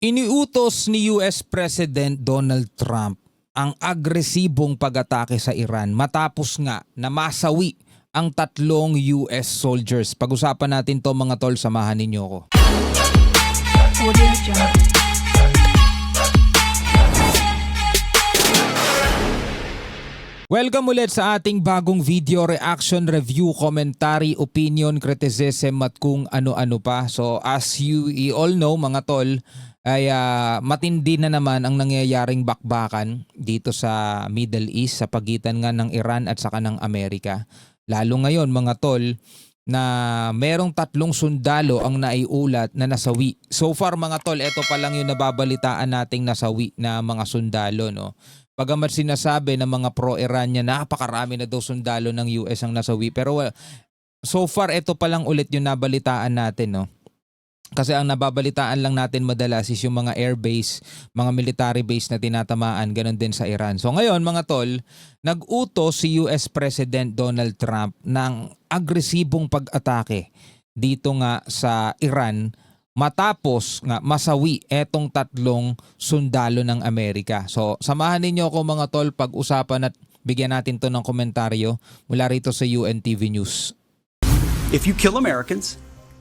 Iniutos ni US President Donald Trump ang agresibong pag-atake sa Iran matapos nga na masawi ang 3 US soldiers. Pag-usapan natin to mga tol, samahan ninyo ko. Welcome ulit sa ating bagong video, reaction, review, commentary, opinion, criticism at kung ano-ano pa. So as you all know mga tol, ay matindi na naman ang nangyayaring bakbakan dito sa Middle East sa pagitan nga ng Iran at saka ng Amerika. Lalo ngayon mga tol na merong 3 sundalo ang naiulat na nasawi. So far mga tol, ito pa lang yung nababalitaan nating nasawi na mga sundalo, no. Bagamat sinasabi ng mga pro-Iranian na napakarami na daw sundalo ng US ang nasawi. Pero so far, ito pa lang ulit yung nabalitaan natin, no? Kasi ang nababalitaan lang natin madalas is yung mga airbase, mga military base na tinatamaan, ganun din sa Iran. So ngayon mga tol, nag-utos si US President Donald Trump ng agresibong pag-atake dito nga sa Iran matapos nga masawi etong 3 sundalo ng Amerika. So samahan ninyo ako mga tol, pag-usapan at bigyan natin to ng komentaryo mula rito sa UNTV News. If you kill Americans,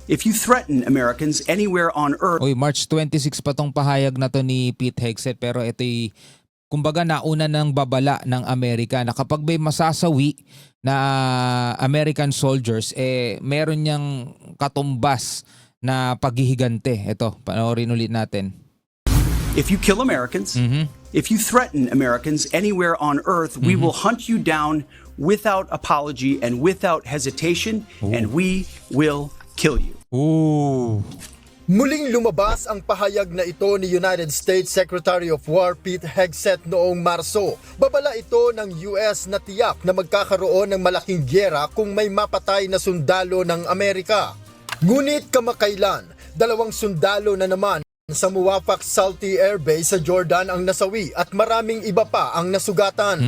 if you threaten Americans anywhere on earth. Oy, March 26 pa tong pahayag na to ni Pete Hegseth, pero ito'y kumbaga nauna ng babala ng Amerika na kapag may masasawi na American soldiers, meron niyang katumbas na paghihigante. Ito, panoorin ulit natin. If you kill Americans, if you threaten Americans anywhere on earth, we will hunt you down without apology and without hesitation, and we will kill you. Ooh. Muling lumabas ang pahayag na ito ni United States Secretary of War Pete Hegseth noong Marso. Babala ito ng US na tiyak na magkakaroon ng malaking giyera kung may mapatay na sundalo ng Amerika. Ngunit kamakailan, 2 sundalo na naman sa Muwafaq Salty Air Base sa Jordan ang nasawi at maraming iba pa ang nasugatan.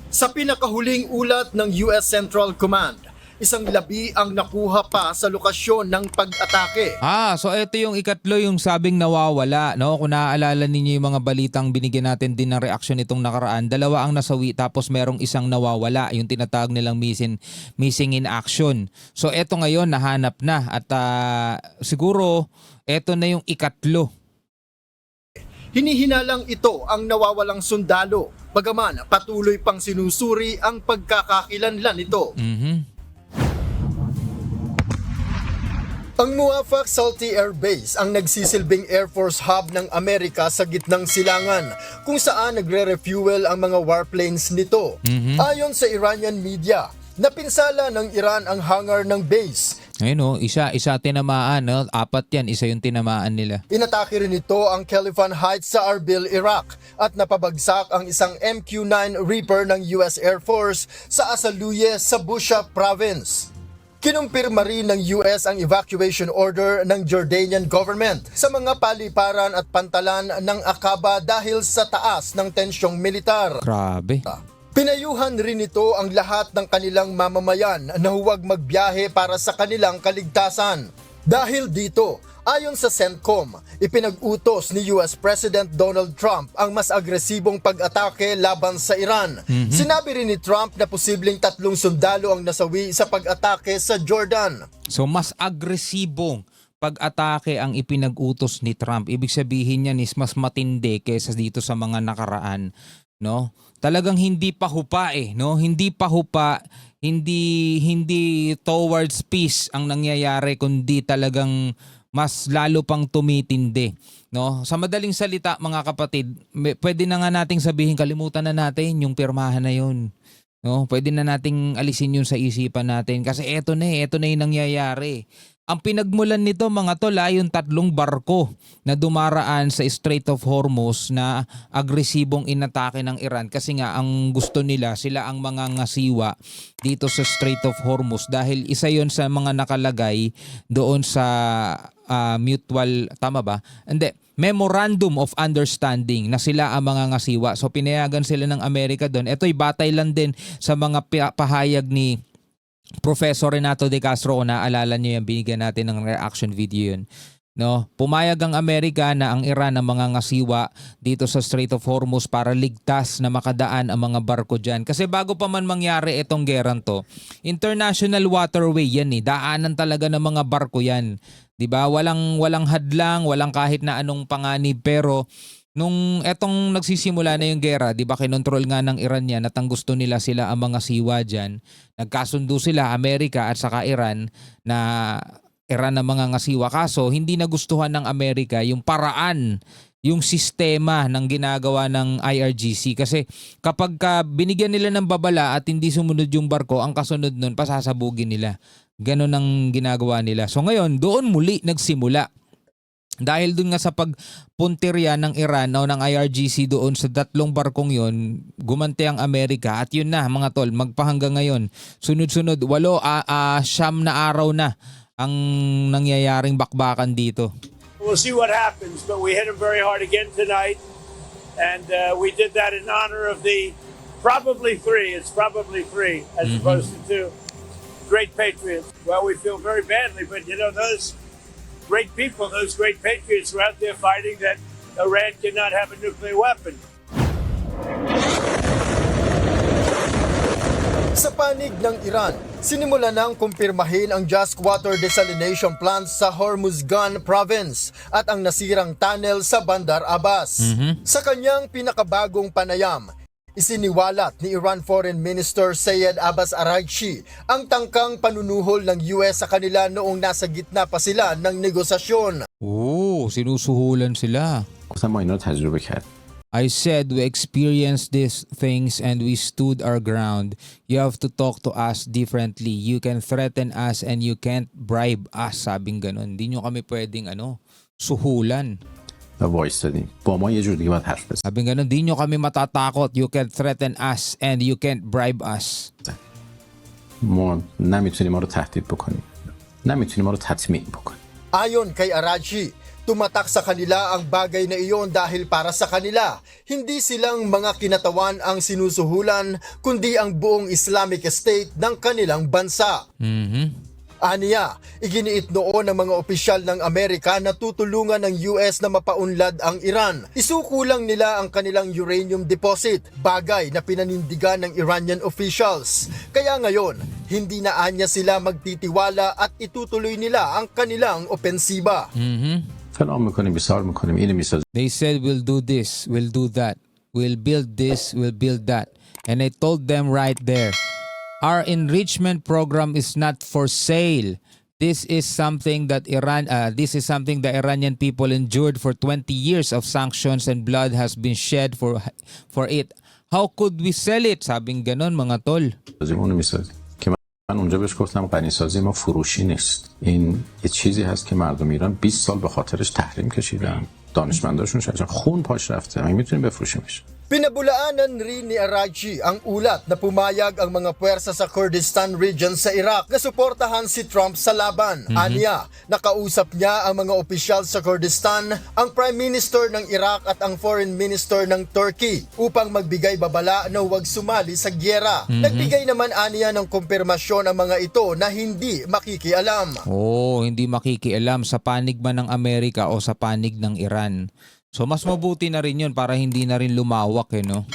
Sa pinakahuling ulat ng US Central Command, 1 labi ang nakuha pa sa lokasyon ng pag-atake. So ito yung ikatlo, yung sabing nawawala, no? Kung naaalala ninyo yung mga balitang binigyan natin din ng reaksyon itong nakaraan, 2 ang nasawi tapos merong 1 nawawala, yung tinatawag nilang missing in action. So ito ngayon nahanap na at siguro ito na yung ikatlo. Hinihinalang ito ang nawawalang sundalo, bagaman patuloy pang sinusuri ang pagkakakilanlan nito. Ang Muwafaq Salty Air Base ang nagsisilbing Air Force hub ng Amerika sa gitnang silangan kung saan nagre-refuel ang mga warplanes nito. Ayon sa Iranian media, napinsala ng Iran ang hangar ng base. Ayun isa tinamaan, no? 4 yan, isa yung tinamaan nila. Inatake rin ito ang Khalifan Heights sa Arbil, Iraq at napabagsak ang isang MQ-9 Reaper ng US Air Force sa Asaluye sa Bushehr Province. Kinumpirma rin ng US ang evacuation order ng Jordanian government sa mga paliparan at pantalan ng Aqaba dahil sa taas ng tensyong militar. Grabe. Pinayuhan rin ito ang lahat ng kanilang mamamayan na huwag magbiyahe para sa kanilang kaligtasan. Dahil dito, ayon sa CENTCOM, ipinag-utos ni US President Donald Trump ang mas agresibong pag-atake laban sa Iran. Sinabi rin ni Trump na posibleng 3 sundalo ang nasawi sa pag-atake sa Jordan. So mas agresibong pag-atake ang ipinag-utos ni Trump. Ibig sabihin niyan is mas matindi kaysa dito sa mga nakaraan, no? Talagang hindi pa hupa no? Hindi pa hupa, hindi towards peace ang nangyayari, kundi talagang mas lalo pang tumitindi, no? Sa madaling salita mga kapatid, pwede na nga nating sabihin kalimutan na natin yung pirmahan na yun. No, pwede na nating alisin yun sa isipan natin kasi eto na yung nangyayari. Ang pinagmulan nito mga tol yung 3 barko na dumaraan sa Strait of Hormuz na agresibong inatake ng Iran kasi nga ang gusto nila, sila ang mga ngasiwa dito sa Strait of Hormuz dahil isa yon sa mga nakalagay doon sa mutual, tama ba? Hindi, Memorandum of Understanding na sila ang mga ngasiwa. So pinayagan sila ng Amerika doon. Ito'y batay lang din sa mga pahayag ni Professor Renato De Castro. Kung naaalala niyo yan, binigyan natin ng reaction video yun. No, pumayag ang Amerika na ang Iran ang mga ngasiwa dito sa Strait of Hormuz para ligtas na makadaan ang mga barko diyan. Kasi bago pa man mangyari itong gerang to, international waterway yan eh. Daanan talaga ng mga barko yan. 'Di ba? Walang hadlang, walang kahit na anong panganib, pero nung etong nagsisimula na yung gera, 'di ba, kinontrol nga ng Iran yan at ang gusto nila sila ang mga siwa diyan. Nagkasundo sila Amerika at saka Iran na Iran ng mga ngasiwa. Kaso hindi nagustuhan ng Amerika yung paraan, yung sistema ng ginagawa ng IRGC. Kasi kapag binigyan nila ng babala at hindi sumunod yung barko, ang kasunod nun, pasasabugin nila. Ganon ang ginagawa nila. So ngayon, doon muli nagsimula. Dahil doon nga sa pagpuntirya ng Iran o ng IRGC doon sa 3 barkong yon, gumanti ang Amerika. At yun na mga tol, magpahanggang ngayon. Sunod-sunod, 8, 9 na araw na ang nangyayaring bakbakan dito. We'll see what happens, but we hit them very hard again tonight, and we did that in honor of the probably 3. It's probably 3 as opposed to 2 great patriots. Well, we feel very badly, but you know those great people, those great patriots were out there fighting that Iran cannot have a nuclear weapon. Sa panig ng Iran, sinimula nang kumpirmahin ang Just Water Desalination Plant sa Hormuzgan Province at ang nasirang tunnel sa Bandar Abbas. Sa kanyang pinakabagong panayam, isiniwalat ni Iran Foreign Minister Sayed Abbas Araghchi ang tangkang panunuhol ng US sa kanila noong nasa gitna pa sila ng negosasyon. Sinusuhulan sila. گفتم ما اینا رو تجربه کرد. I said we experienced these things and we stood our ground. You have to talk to us differently. You can threaten us and you can't bribe us. Sabing ganun. Hindi nyo kami pwedeng suhulan. و وایستادیم. با ما یه جور دیگه باید حرف بزنیم. Sabing ganun, hindi nyo kami matatakot. You can threaten us and you can't bribe us. ما نمیتونیم ما رو تهدید بکنیم. نمیتونیم ما رو تطمیع بکنیم. Ayon kay Araghchi, tumatak sa kanila ang bagay na iyon dahil para sa kanila, hindi silang mga kinatawan ang sinusuhulan kundi ang buong Islamic State ng kanilang bansa. Aniya, iginiit noon ng mga opisyal ng Amerika na tutulungan ng US na mapaunlad ang Iran. Isukulang nila ang kanilang uranium deposit, bagay na pinanindigan ng Iranian officials. Kaya ngayon, hindi na anya sila magtitiwala at itutuloy nila ang kanilang opensiba. فلان میکنیم بیسار میکنیم اینو میسازیم. They said we'll do this, we'll do that. We'll build this, we'll build that. And I told them right there, our enrichment program is not for sale. This is something that the Iranian people endured for 20 years of sanctions and blood has been shed for it. How could we sell it? Sabing ganon mga tol. اونو میسازیم. که من اونجا بهش گفتم غنیسازی ما فروشی نیست. این یه چیزی هست که مردم ایران 20 سال به خاطرش تحریم کشیدن. دانشمنداشون شدن خون پاش رفته. ما میتونیم بفروشیمش. Pinabulaanan rin ni Araghchi ang ulat na pumayag ang mga puwersa sa Kurdistan region sa Iraq na suportahan si Trump sa laban. Aniya, nakausap niya ang mga opisyal sa Kurdistan, ang Prime Minister ng Iraq at ang Foreign Minister ng Turkey upang magbigay babala na huwag sumali sa gyera. Nagbigay naman aniya ng kumpirmasyon ang mga ito na hindi makikialam. Hindi makikialam sa panig man ng Amerika o sa panig ng Iran. So mas mabuti na rin yun para hindi na rin lumawak no?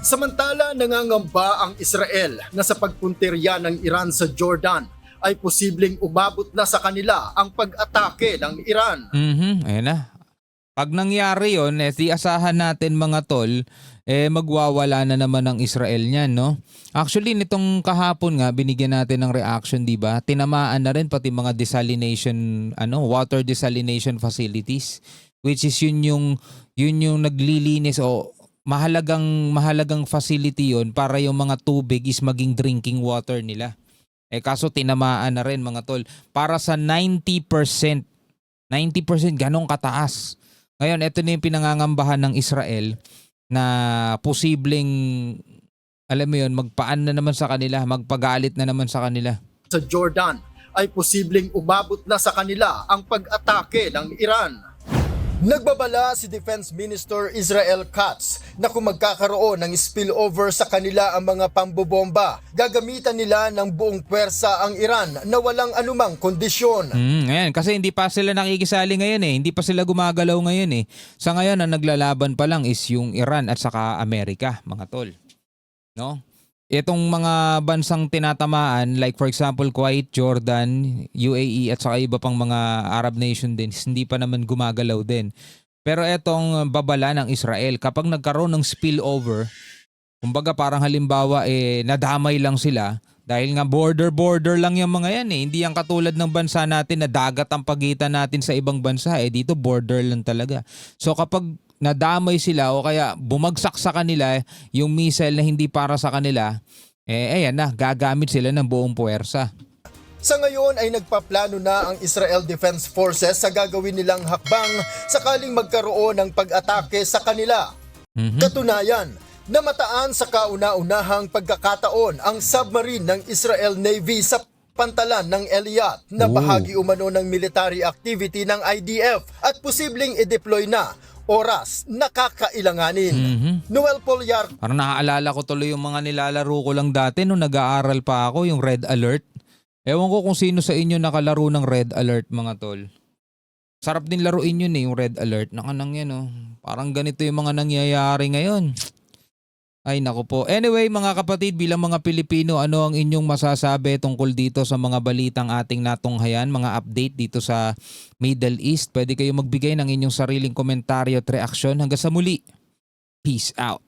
Samantala, nangangamba ang Israel na sa pagpuntirya ng Iran sa Jordan ay posibleng umabot na sa kanila ang pag-atake ng Iran. Ayan na. Pag nangyari yun, di asahan natin mga tol, magwawala na naman ang Israel niyan, no? Actually, nitong kahapon nga, binigyan natin ng reaction, di ba? Tinamaan na rin pati mga desalination, water desalination facilities. Which is yun yung naglilinis o mahalagang facility yun para yung mga tubig is maging drinking water nila. Kaso tinamaan na rin mga tol. Para sa 90%, ganong kataas. Ngayon, ito na yung pinangangambahan ng Israel na posibleng, alam mo yun, magpaan na naman sa kanila, magpagalit na naman sa kanila. Sa Jordan ay posibleng umabot na sa kanila ang pag-atake ng Iran. Nagbabala si Defense Minister Israel Katz na kung magkakaroon ng spillover sa kanila ang mga pambobomba, gagamitan nila ng buong pwersa ang Iran na walang anumang kondisyon. Ngayon, kasi hindi pa sila nakikisali ngayon eh. Hindi pa sila gumagalaw ngayon eh. Sa ngayon, ang naglalaban pa lang is yung Iran at saka Amerika, mga tol. No? Itong mga bansang tinatamaan, like for example, Kuwait, Jordan, UAE at saka iba pang mga Arab nation din, hindi pa naman gumagalaw din. Pero etong babala ng Israel, kapag nagkaroon ng spillover, kumbaga parang halimbawa nadamay lang sila dahil nga border lang yung mga yan eh. Hindi yan katulad ng bansa natin na dagat ang pagitan natin sa ibang bansa eh. Dito border lang talaga. So kapag nadamay sila o kaya bumagsak sa kanila yung missile na hindi para sa kanila, ayan na, gagamit sila ng buong puwersa. Sa ngayon ay nagpaplano na ang Israel Defense Forces sa gagawin nilang hakbang sakaling magkaroon ng pag-atake sa kanila. Katunayan, namataan sa kauna-unahang pagkakataon ang submarine ng Israel Navy sa pantalan ng Eilat na bahagi umano ng military activity ng IDF at posibleng i-deploy na oras nakakailanganin. Noel Polyar. Parang naaalala ko tuloy yung mga nilalaro ko lang dati nung nag-aaral pa ako, yung Red Alert. Ewan ko kung sino sa inyo nakalaro ng Red Alert, mga tol. Sarap din laruin yun yung Red Alert. Nakanang yan oh. Parang ganito yung mga nangyayari ngayon. Ay naku po. Anyway mga kapatid, bilang mga Pilipino, ano ang inyong masasabi tungkol dito sa mga balitang ating natunghayan, mga update dito sa Middle East? Pwede kayo magbigay ng inyong sariling komentaryo at reaksyon. Hanggang sa muli. Peace out.